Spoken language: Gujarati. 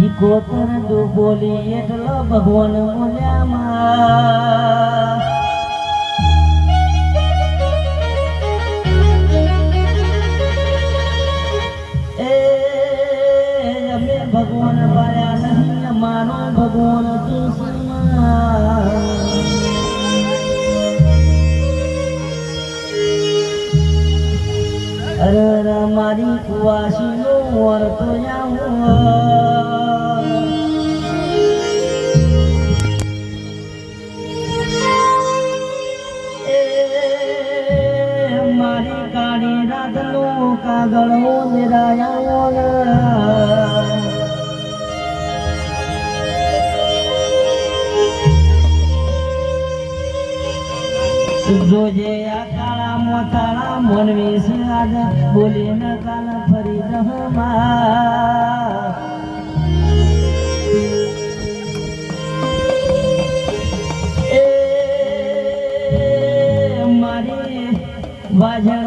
ઇકોતર દુ બોલી એટલો ભગવાન બોલ્યામાં એ અમે ભગવાન પાડ્યા નહીં માનો ભગવાન અરે મારી કુવાસી નો વર્તો મારી કાળી રાત નો કાગળ જોજે આ કાળા મોથાળા મન વિશે આજ બોલીને કાલ ફરી રહમાં એ મારી વાજણ